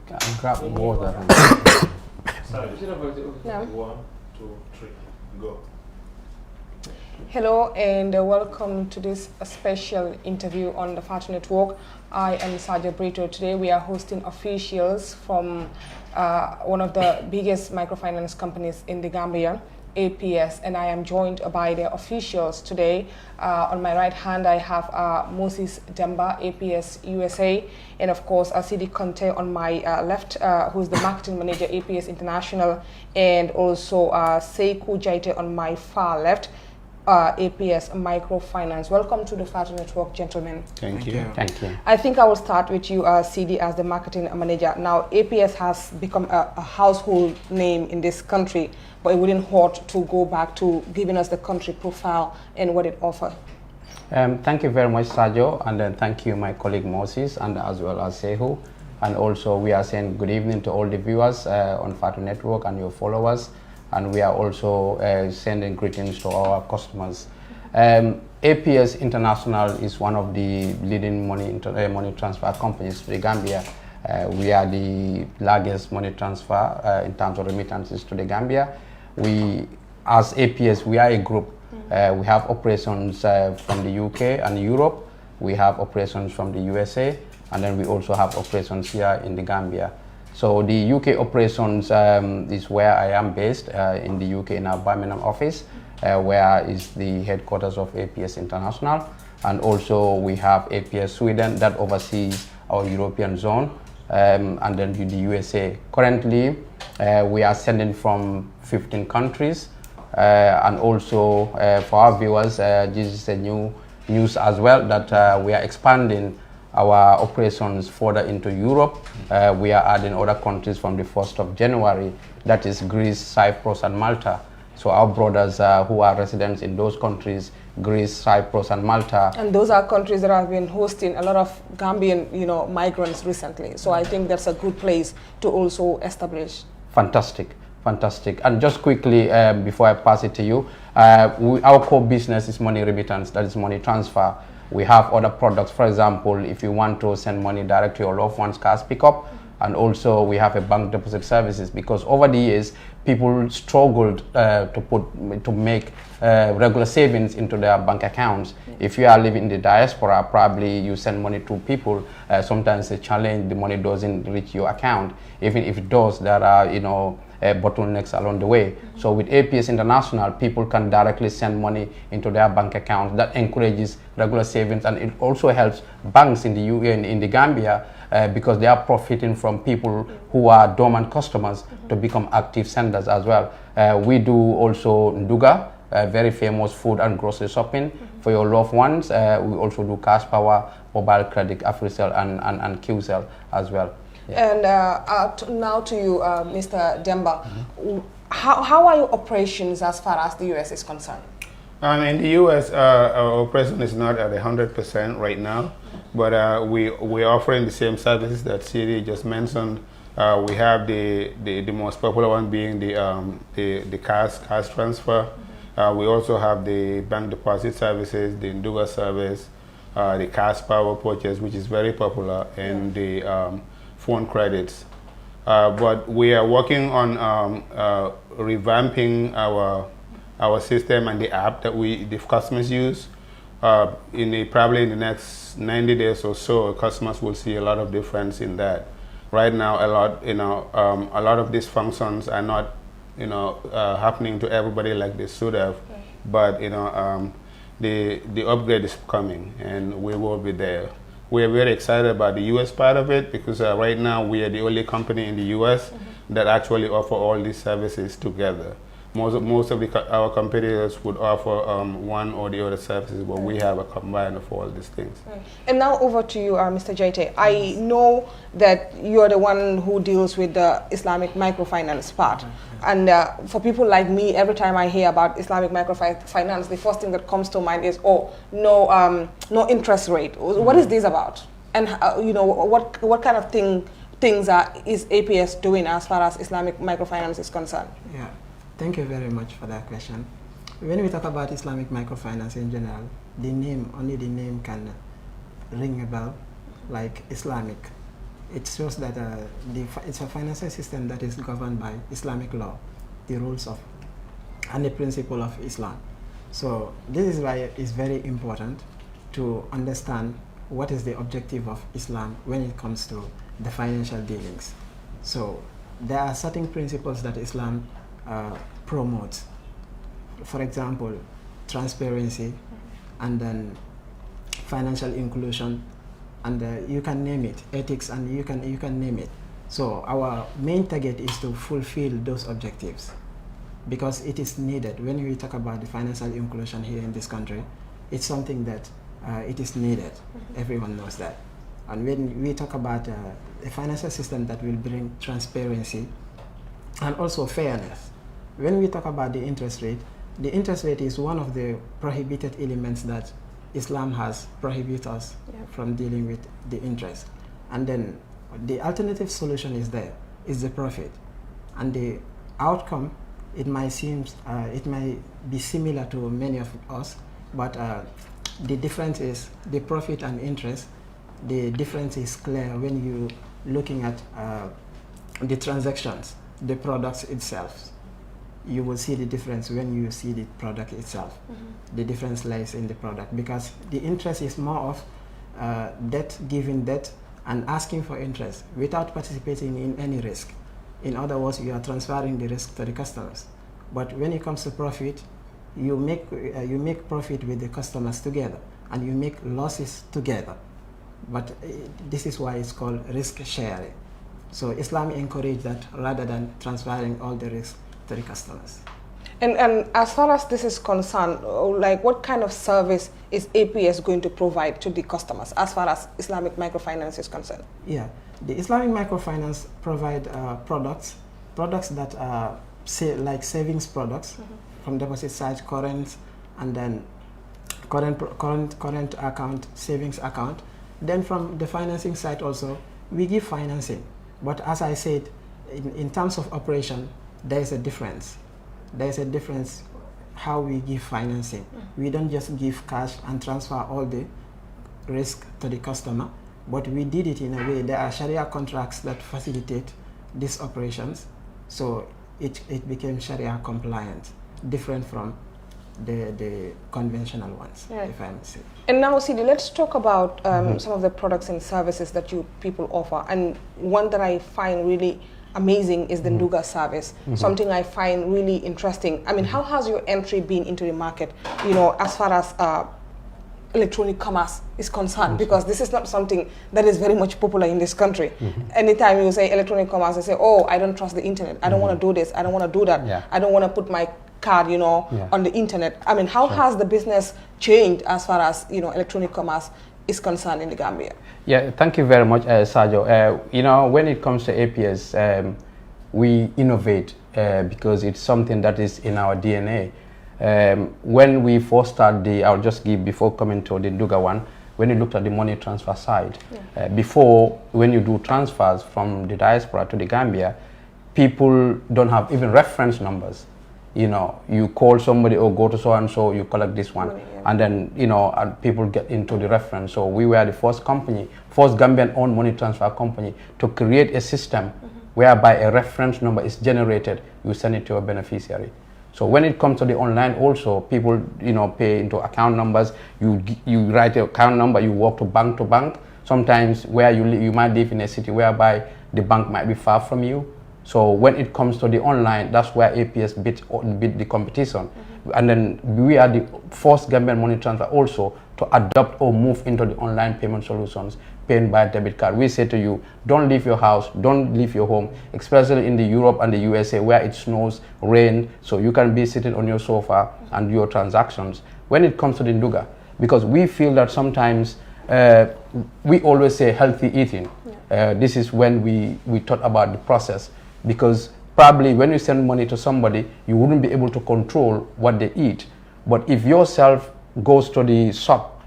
Grab water. Sorry. No. 1, 2, 3, go. Hello and welcome to this special interview on the Fatu Network. I am Saja Brito. Today we are hosting officials from one of the biggest microfinance companies in the Gambia, APS, and I am joined by the officials today. On my right hand I have Moses Demba, APS USA, and of course Sidi Conte on my left, who is the marketing manager, APS International, and also Seiku Jaite on my far left, APS Microfinance. Welcome to the Fatu Network, gentlemen. Thank you. Thank you. I think I will start with you, CD, as the marketing manager. Now, APS has become a household name in this country, but it wouldn't hurt to go back to giving us the country profile and what it offers. Thank you very much, Sajo, and then thank you, my colleague Moses, and as well as Sehu. And also, we are saying good evening to all the viewers on Fatu Network and your followers. And we are also sending greetings to our customers. APS International is one of the leading money transfer companies to the Gambia. We are the largest money transfer in terms of remittances to the Gambia. We, as APS, we are a group. We have operations from the UK and Europe. We have operations from the USA, and then we also have operations here in the Gambia. So the UK operations is where I am based in the UK in our Birmingham office, where is the headquarters of APS International. And also we have APS Sweden that oversees our European zone, and then the USA. Currently, we are sending from 15 countries. And also for our viewers, this is a new news as well that we are expanding our operations further into Europe. We are adding other countries from the 1st of January, that is Greece, Cyprus and Malta. So our brothers who are residents in those countries, Greece, Cyprus and Malta. And those are countries that have been hosting a lot of Gambian, migrants recently. So I think that's a good place to also establish. Fantastic. Fantastic. And just quickly, before I pass it to you, our core business is money remittance, that is money transfer. We have other products, for example, if you want to send money direct to your loved one's cash pickup, and also we have a bank deposit services, because over the years people struggled to make regular savings into their bank accounts. If you are living in the diaspora, probably you send money to people, sometimes a challenge, the money doesn't reach your account. Even if it does, there are bottlenecks along the way. So with APS International, people can directly send money into their bank accounts. That encourages regular savings, and it also helps banks in the in the Gambia because they are profiting from people who are dormant customers to become active senders as well. We do also Nduga, very famous food and grocery shopping for your loved ones. We also do cash power, mobile credit, AfriCell and QCell as well. Yeah. And now to you, Mr. Demba. How are your operations as far as the US is concerned? In the US, our operation is not at 100% right now, but we're offering the same services that CD just mentioned. We have the most popular one being the cash transfer. We also have the bank deposit services, the Nduga service, the cash power purchase, which is very popular, and the phone credits. But we are working on revamping our system and the app that the customers use. Probably in the next 90 days or so, customers will see a lot of difference in that. Right now, a lot of these functions are not happening to everybody like they should have. But the upgrade is coming, and we will be there. We are very excited about the US part of it, because right now we are the only company in the US that actually offer all these services together. Most of our competitors would offer one or the other services, but we have a combine of all these things. And now over to you, Mr. Jaite. I know that you're the one who deals with the Islamic microfinance part. And for people like me, every time I hear about Islamic microfinance, the first thing that comes to mind is, no interest rate. What is this about? And what kind of things is APS doing as far as Islamic microfinance is concerned? Yeah. Thank you very much for that question. When we talk about Islamic microfinance in general, only the name can ring a bell, like Islamic. it shows that it's a financial system that is governed by Islamic law, the rules of and the principle of Islam. So this is why it's very important to understand what is the objective of Islam when it comes to the financial dealings. So there are certain principles that Islam promotes. For example, transparency, and then financial inclusion, and you can name it, ethics, and you can name it. So our main target is to fulfill those objectives, because it is needed. When we talk about the financial inclusion here in this country, it's something that it is needed. Everyone knows that. And when we talk about a financial system that will bring transparency and also fairness, when we talk about the interest rate is one of the prohibited elements that Islam has prohibited us from dealing with the interest. And then the alternative solution is the profit. And the outcome, it might be similar to many of us, but the difference is the profit and interest. The difference is clear when you looking at the transactions, the products itself. You will see the difference when you see the product itself. The difference lies in the product, because the interest is more of debt, giving debt and asking for interest without participating in any risk. In other words, you are transferring the risk to the customers. But when it comes to profit, you make profit with the customers together, and you make losses together. But this is why it's called risk sharing. So Islam encourages that rather than transferring all the risk to the customers. And as far as this is concerned, like what kind of service is APS going to provide to the customers as far as Islamic microfinance is concerned? Yeah, the Islamic microfinance provide products that are like savings products, from deposit side, current, and then current account, savings account. Then from the financing side also, we give financing. But as I said, in terms of operation, there is a difference. There is a difference how we give financing. We don't just give cash and transfer all the risk to the customer, but we did it in a way. There are Sharia contracts that facilitate these operations, so it became Sharia compliant, different from the conventional ones, if I may say. And now, Sidi, let's talk about some of the products and services that you people offer. And one that I find really amazing is the Nduga service, something I find really interesting. I mean, how has your entry been into the market, you know, as far as electronic commerce is concerned? Because this is not something that is very much popular in this country. Anytime you say electronic commerce, they say, oh, I don't trust the internet. I don't want to do this. I don't want to do that. I don't want to put my card, you know, on the internet. I mean, how has the business changed as far as, you know, electronic commerce is concerned in the Gambia? Yeah, thank you very much, Sajo. You know, when it comes to APS, we innovate because it's something that is in our DNA. When we first started I'll just give, before coming to the Nduga one, when you looked at the money transfer side, before, when you do transfers from the diaspora to the Gambia, people don't have even reference numbers. You know, you call somebody or go to so-and-so, you collect this one. And then, you know, people get into the reference. So we were the first Gambian-owned money transfer company to create a system whereby a reference number is generated, you send it to a beneficiary. So when it comes to the online also, people, you know, pay into account numbers, you write your account number, you walk to bank. Sometimes where you live, you might live in a city whereby the bank might be far from you. So when it comes to the online, that's where APS beat the competition. And then we are the first Gambian money transfer also to adopt or move into the online payment solutions, paying by debit card. We say to you, don't leave your house, don't leave your home, especially in the Europe and the USA where it snows, rain, so you can be sitting on your sofa and do your transactions. When it comes to the Nduga, because we feel that sometimes we always say healthy eating. This is when we thought about the process. Because probably when you send money to somebody, you wouldn't be able to control what they eat. But if yourself goes to the shop,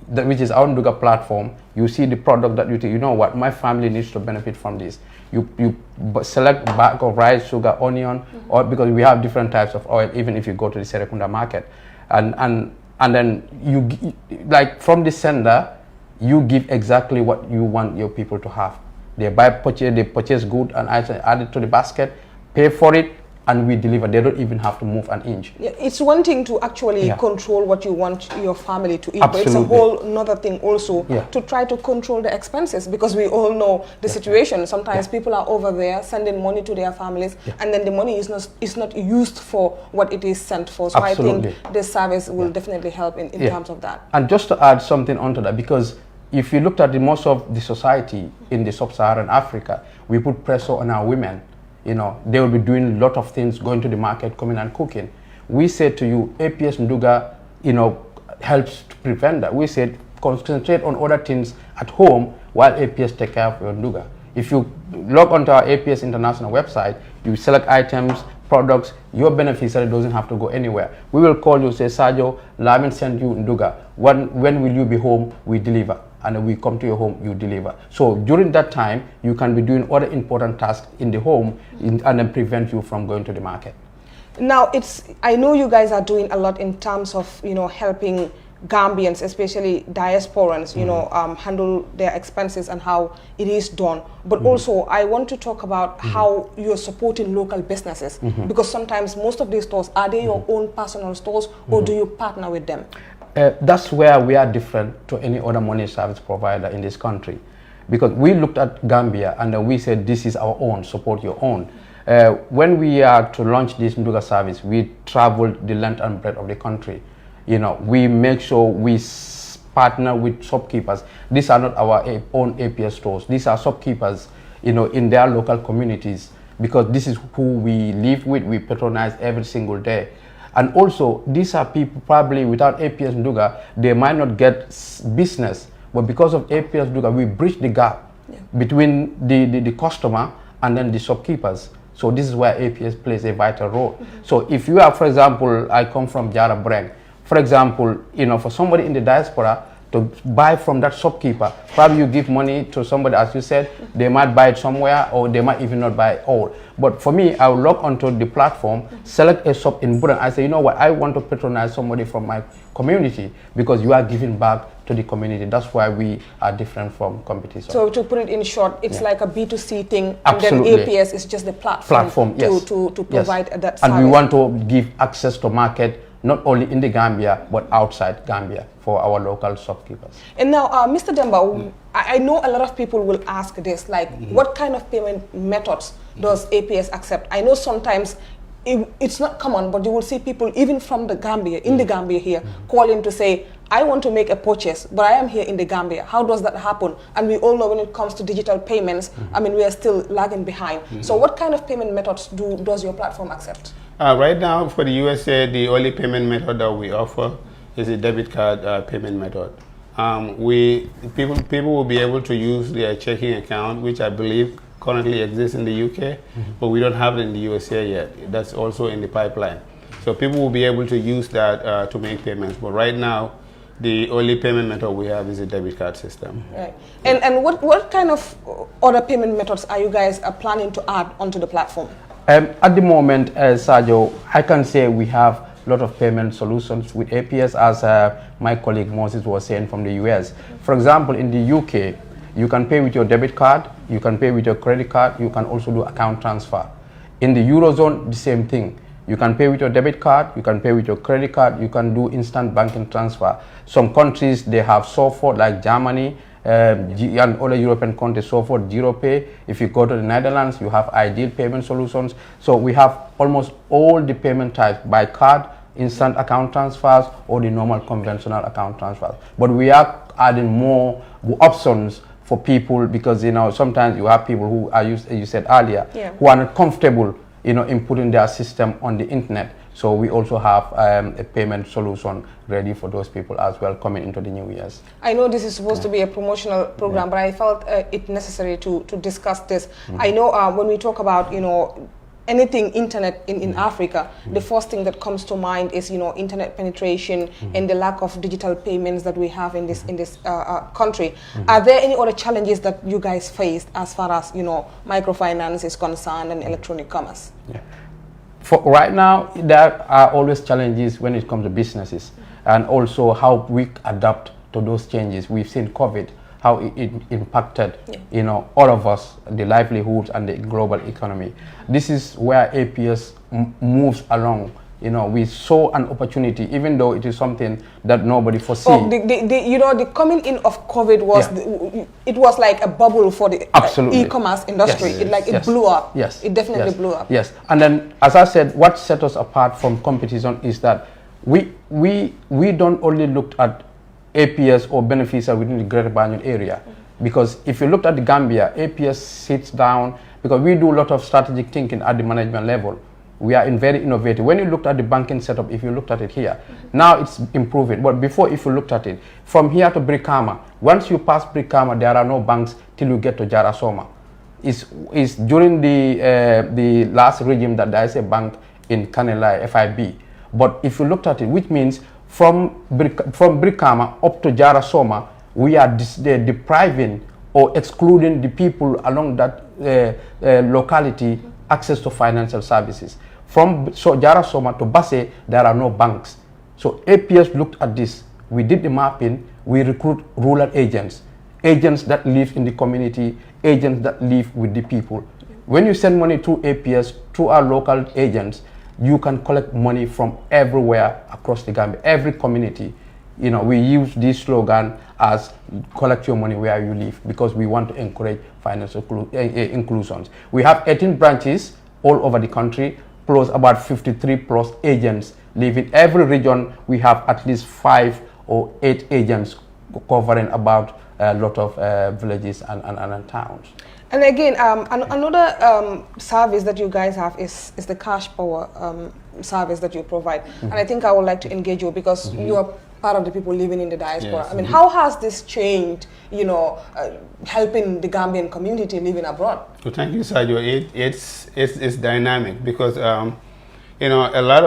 which is our Nduga platform, you see the product that you think, you know what, my family needs to benefit from this. You select bag of rice, sugar, onion, or because we have different types of oil, even if you go to the Serekunda market. And then you, like from the sender, you give exactly what you want your people to have. They purchase good and add it to the basket, pay for it, and we deliver. They don't even have to move an inch. Yeah, it's one thing to actually control what you want your family to eat, but it's a whole another thing also to try to control the expenses, because we all know the situation. Sometimes people are over there sending money to their families, and then the money is not used for what it is sent for. So I think this service will definitely help in terms of that. And just to add something onto that, because if you looked at most of the society in the sub-Saharan Africa, we put pressure on our women. You know, they will be doing a lot of things, going to the market, coming and cooking. We said to you, APS Nduga, you know, helps to prevent that. We said, concentrate on other things at home while APS take care of your Nduga. If you log onto our APS International website, you select items, products, your beneficiary doesn't have to go anywhere. We will call you, say, Sajo, Lamin send you Nduga. When will you be home? We deliver. And we come to your home, you deliver. So during that time, you can be doing other important tasks in the home and then prevent you from going to the market. Now, I know you guys are doing a lot in terms of, you know, helping Gambians, especially diasporans, you know, handle their expenses and how it is done. But also, I want to talk about how you're supporting local businesses, because sometimes most of these stores, are they your own personal stores, or do you partner with them? That's where we are different to any other money service provider in this country, because we looked at Gambia and we said this is our own, support your own. When we are to launch this Nduga service, we traveled the length and breadth of the country. You know, we make sure we partner with shopkeepers. These are not our own APS stores. These are shopkeepers, you know, in their local communities, because this is who we live with, we patronize every single day. And also, these are people probably without APS Nduga, they might not get business, but because of APS Nduga, we bridge the gap between the customer and then the shopkeepers. So this is where APS plays a vital role. So if you are, for example, I come from Jara Breng, for example, you know, for somebody in the diaspora to buy from that shopkeeper, probably you give money to somebody, as you said, they might buy it somewhere, or they might even not buy it all. But for me, I will log onto the platform, select a shop in Buran. I say, you know what, I want to patronize somebody from my community, because you are giving back to the community. That's why we are different from competition. So to put it in short, it's like a B2C thing, Absolutely. and then APS is just the platform to provide that service. And we want to give access to market, not only in the Gambia, but outside Gambia for our local shopkeepers. And now, Mr. Demba, I know a lot of people will ask this, like, what kind of payment methods does APS accept? I know sometimes it's not common, but you will see people even from the Gambia, in the Gambia here, calling to say, I want to make a purchase, but I am here in the Gambia. How does that happen? And we all know when it comes to digital payments, I mean, we are still lagging behind. So what kind of payment methods does your platform accept? Right now, for the USA, the only payment method that we offer is a debit card payment method. People will be able to use their checking account, which I believe currently exists in the UK, but we don't have it in the USA yet. That's also in the pipeline. So people will be able to use that to make payments. But right now, the only payment method we have is a debit card system. Right. And what kind of other payment methods are you guys planning to add onto the platform? At the moment, Sajo, I can say we have a lot of payment solutions with APS, as my colleague Moses was saying from the US. For example, in the UK, you can pay with your debit card, you can pay with your credit card, you can also do account transfer. In the Eurozone, the same thing. You can pay with your debit card, you can pay with your credit card, you can do instant banking transfer. Some countries, they have software like Germany, and other European countries, so for Zero Pay. If you go to the Netherlands, you have Ideal Payment Solutions. So we have almost all the payment types, by card, instant account transfers, or the normal conventional account transfers. But we are adding more options for people, because, you know, sometimes you have people who are, you said earlier, who are not comfortable, you know, in putting their system on the internet. So we also have a payment solution ready for those people as well coming into the new years. I know this is supposed to be a promotional program, but I felt it necessary to discuss this. I know when we talk about, you know, anything internet in Africa, the first thing that comes to mind is, you know, internet penetration and the lack of digital payments that we have in this country. Are there any other challenges that you guys faced as far as, you know, microfinance is concerned and electronic commerce? For right now, there are always challenges when it comes to businesses, and also how we adapt to those changes. We've seen COVID, how it impacted, all of us, the livelihoods and the global economy. This is where APS moves along. We saw an opportunity, even though it is something that nobody foresaw. Oh, the coming in of COVID was, it was like a bubble for the e-commerce industry. Yes. It blew up. Yes. It definitely blew up. Yes. And then, as I said, what set us apart from competition is that we don't only look at APS or beneficiary within the Greater Banjul area. Because if you looked at the Gambia, APS sits down, because we do a lot of strategic thinking at the management level. We are very innovative. When you looked at the banking setup, if you looked at it here, now it's improving. But before, if you looked at it, from here to Brikama, once you pass Brikama, there are no banks till you get to Jarasoma. It's during the last regime that there is a bank in Kanilai, FIB. But if you looked at it, which means from Brikama up to Jarasoma, we are depriving or excluding the people along that locality access to financial services. From Jarasoma to Basse, there are no banks. So APS looked at this. We did the mapping. We recruit rural agents that live in the community, agents that live with the people. When you send money through APS, through our local agents, you can collect money from everywhere across the Gambia, every community. We use this slogan as collect your money where you live, because we want to encourage financial inclusions. We have 18 branches all over the country, plus about 53 plus agents live in every region. We have at least 5 or 8 agents covering about a lot of villages and towns. And again, another service that you guys have is the cash power service that you provide. And I think I would like to engage you, because you are part of the people living in the diaspora. Yes. I mean, how has this changed, helping the Gambian community living abroad? Well, thank you, Sadio. It's dynamic, because a lot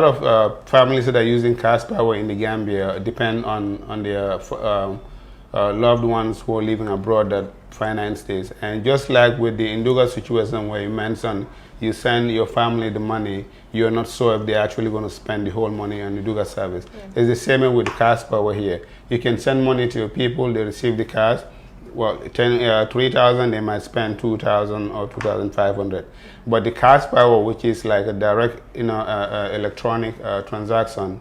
of families that are using cash power in the Gambia depend on their loved ones who are living abroad that finance this. And just like with the Induga situation where you mentioned, you send your family the money, you're not sure if they're actually going to spend the whole money on the Induga service. It's the same with cash power here. You can send money to your people, they receive the cash. Well, 3,000, they might spend 2,000 or 2,500. But the cash power, which is like a direct, electronic transaction,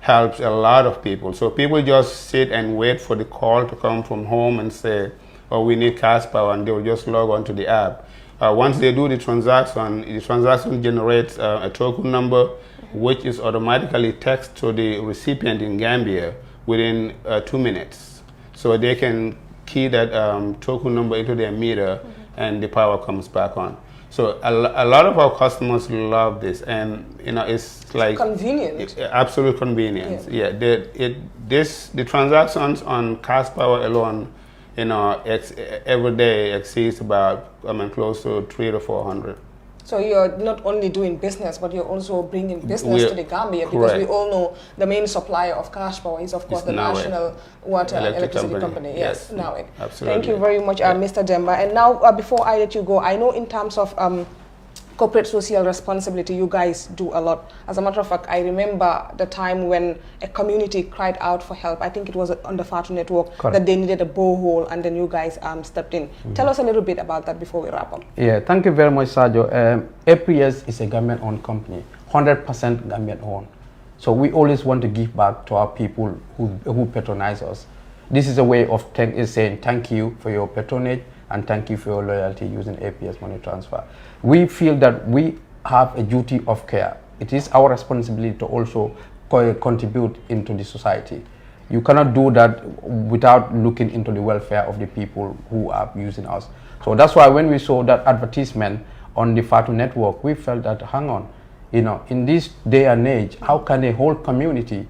helps a lot of people. So people just sit and wait for the call to come from home and say, oh, we need cash power, and they will just log on to the app. Once they do the transaction generates a token number, which is automatically text to the recipient in Gambia within 2 minutes. So they can key that token number into their meter, and the power comes back on. So a lot of our customers love this, and it's like convenient. Absolute convenience. Yeah, the transactions on cash power alone, every day exceeds about close to 300 to 400. So you're not only doing business, but you're also bringing business to the Gambia, because correct. we all know the main supplier of cash power is, of course, the National Water Electricity Company. Yes, NAWEC. Absolutely. Thank you very much, Mr. Demba. And now, before I let you go, I know in terms of corporate social responsibility, you guys do a lot. As a matter of fact, I remember the time when a community cried out for help. I think it was on the Fatu Network. Correct. That they needed a borehole, and then you guys stepped in. Tell us a little bit about that before we wrap up. Yeah, thank you very much, Sergio. APS is a Gambian-owned company, 100% Gambian-owned. So we always want to give back to our people who patronize us. This is a way of saying thank you for your patronage, and thank you for your loyalty using APS money transfer. We feel that we have a duty of care. It is our responsibility to also contribute into the society. You cannot do that without looking into the welfare of the people who are using us. So that's why when we saw that advertisement on the Fatu Network, we felt that, hang on, in this day and age, how can a whole community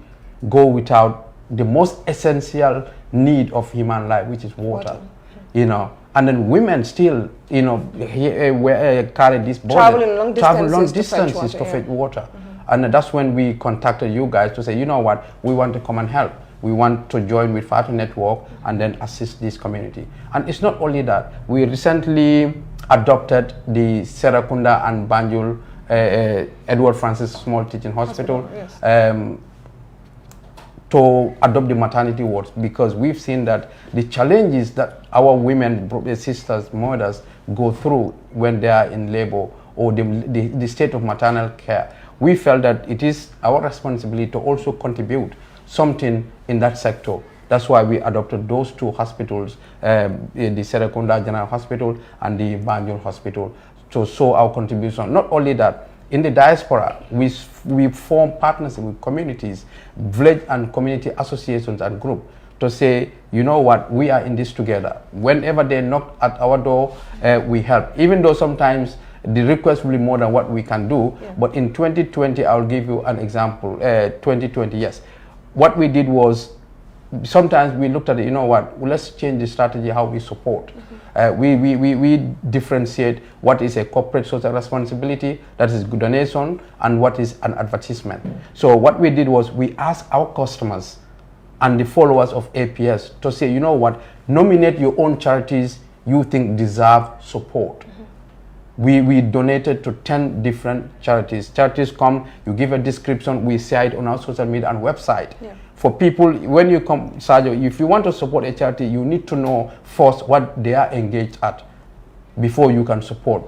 go without the most essential need of human life, which is water. And then women still, carry this burden. Travel long distances to fetch water. And that's when we contacted you guys to say, you know what, we want to come and help. We want to join with Fatu Network and then assist this community. And it's not only that. We recently adopted the Serakunda and Banjul Edward Francis Small Teaching Hospital. Yes. to adopt the maternity wards, because we've seen that the challenges that our women, sisters, mothers go through when they are in labor, or the state of maternal care. We felt that it is our responsibility to also contribute something in that sector. That's why we adopted those two hospitals, the Serekunda General Hospital and the Banjul Hospital, to show our contribution. Not only that, in the diaspora, we form partnerships with communities, village and community associations and groups to say, you know what, we are in this together. Whenever they knock at our door, we help. Even though sometimes the request will be more than what we can do, but in 2020, I'll give you an example. 2020, yes. What we did was, sometimes we looked at it, you know what, well, let's change the strategy, how we support. We differentiate what is a corporate social responsibility, that is good donation, and what is an advertisement. So what we did was, we asked our customers and the followers of APS to say, you know what, nominate your own charities you think deserve support. We donated to 10 different charities. Charities come, you give a description, we share it on our social media and website. For people, when you come, Sergio, if you want to support a charity, you need to know first what they are engaged at before you can support.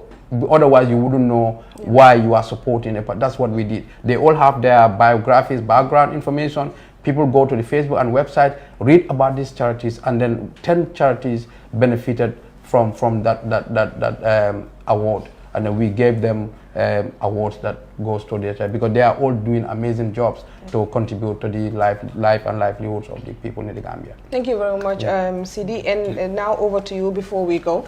Otherwise, you wouldn't know why you are supporting it. But that's what we did. They all have their biographies, background information. People go to the Facebook and website, read about these charities, and then 10 charities benefited from that award, and then we gave them awards that goes to the charity, because they are all doing amazing jobs to contribute to the life and livelihoods of the people in the Gambia. Thank you very much, CD. And now over to you before we go.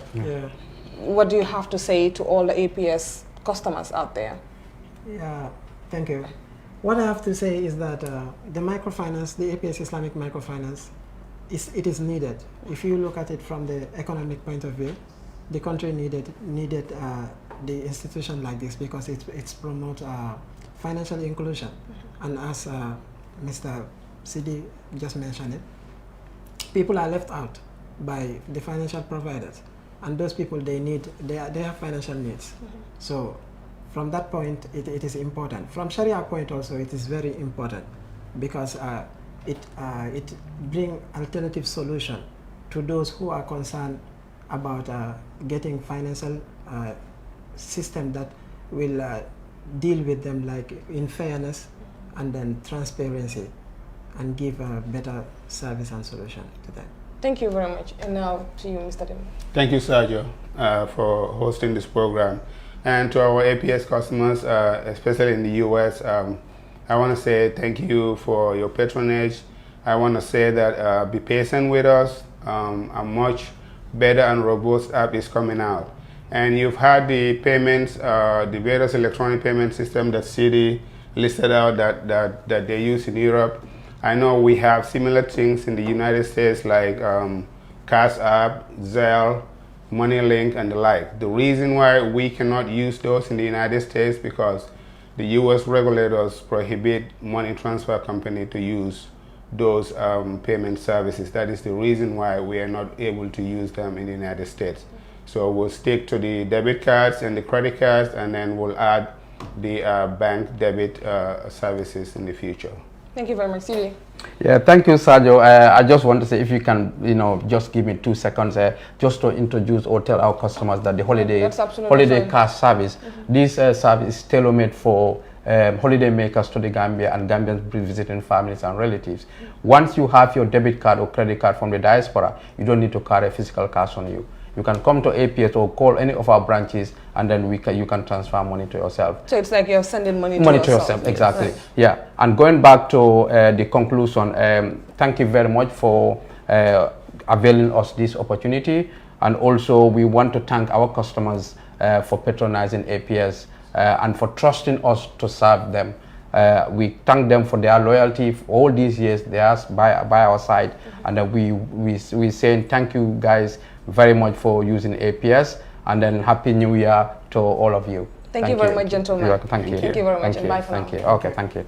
What do you have to say to all the APS customers out there? Yeah, thank you. What I have to say is that the microfinance, the APS Islamic Microfinance, it is needed. If you look at it from the economic point of view, the country needed the institution like this, because it's promote financial inclusion. And as Mr. CD just mentioned it, people are left out by the financial providers, and those people, they have financial needs. So from that point, it is important. From Sharia point also, it is very important, because it bring alternative solution to those who are concerned about getting financial system that will deal with them like in fairness and then transparency, and give a better service and solution to them. Thank you very much. And now to you, Mr. Dim. Thank you, Sergio, for hosting this program. And to our APS customers, especially in the US, I want to say thank you for your patronage. I want to say that be patient with us. A much better and robust app is coming out. And you've had the payments, the various electronic payment system that CD listed out that they use in Europe. I know we have similar things in the United States, like Cash App, Zelle, MoneyLink, and the like. The reason why we cannot use those in the United States because the U.S. regulators prohibit money transfer company to use those payment services. That is the reason why we are not able to use them in the United States. So we'll stick to the debit cards and the credit cards, and then we'll add the bank debit services in the future. Thank you very much, Sili. Yeah, thank you, Sergio. I just want to say, if you can, just give me 2 seconds just to introduce or tell our customers that the holiday cash service, this service is tailor-made for holiday makers to the Gambia and Gambians visiting families and relatives. Once you have your debit card or credit card from the diaspora, you don't need to carry a physical cash on you. You can come to APS or call any of our branches, and then you can transfer money to yourself. So it's like you're sending money to yourself. Exactly. Right. Yeah. And going back to the conclusion, thank you very much for availing us this opportunity. And also we want to thank our customers for patronizing APS and for trusting us to serve them. We thank them for their loyalty for all these years. They are by our side, and we saying thank you guys very much for using APS, and then Happy New Year to all of you. Thank you very much, gentlemen. Thank you. Thank you very much, and bye for now. Thank you. Okay, thank you.